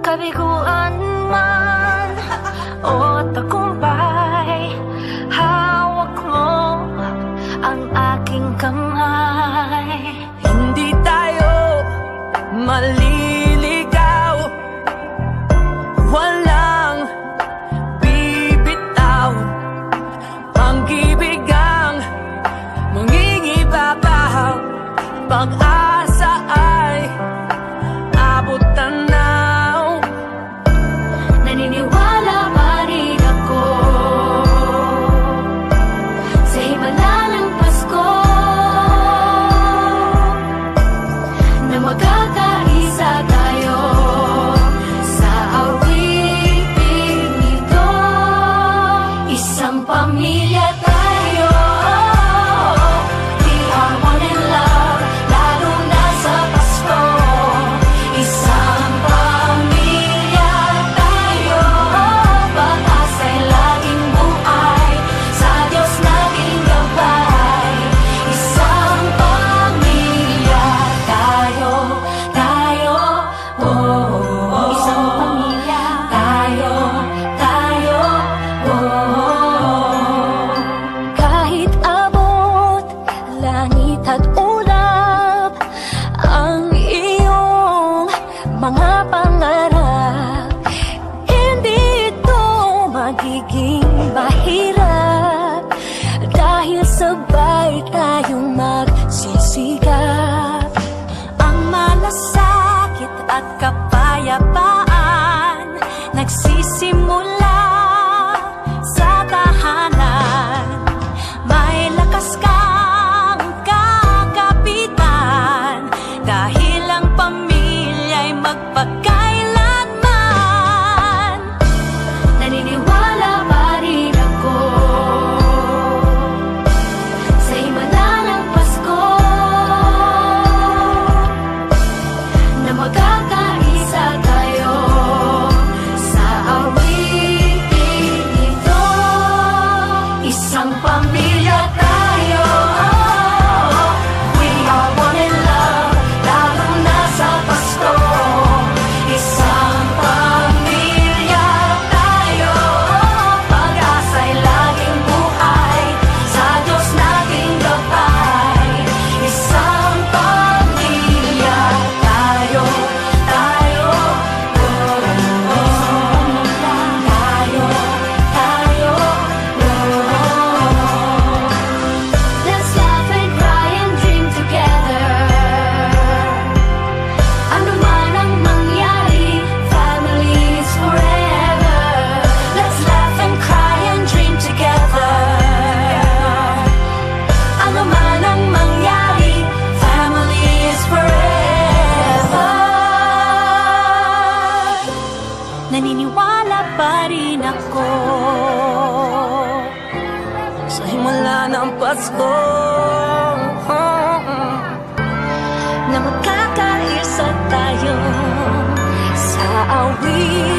kabiguan man o tagumpay, hawak mo ang aking kamay. Hindi tayo maliligaw, walang bibitaw. Pag-ibig ang mangingibabaw, pag-asa ay abot tanaw. Naniniwala pa rin ako sa himala ng Pasko, na magkakaisa tayo sa awiting ito. Isang pamilya tayo, we are one in love, lalo na sa Pasko. Isang pamilya tayo, pag-asa'y laging buhay, sa Diyos naging gabay. Isang pamilya tayo, oh, oh. Isang pamilya tayo, oh. Kahit abot langit at ulap ang iyong mga pangarap, hindi ito magiging mahirap, dahil sabay tayong magsisigap. Ang malasakit at kapayapaan nagsisimula sa tahanan. May lakas kang kakapitan, dahil ang pamilya'y magpakailanman. Naniniwala pa rin ako sa himala ng Pasko, na magkakaisa tayo sa awiting ito. Isang pamilya tayo, we are one in love, lalo na sa Pasko. Isang pamilya tayo, pag-asa'y laging buhay, sa Diyos naging gabay. Isang pamilya tayo, oh, tayo, oh. Let's laugh and cry and dream together. Ano man ang mangyari, family is forever. Let's laugh and cry and dream together. Ano man ang mangyari, family is forever. Naniniwala pa rin ako Sa himala ng Pasko, na magkakaisa tayo sa awit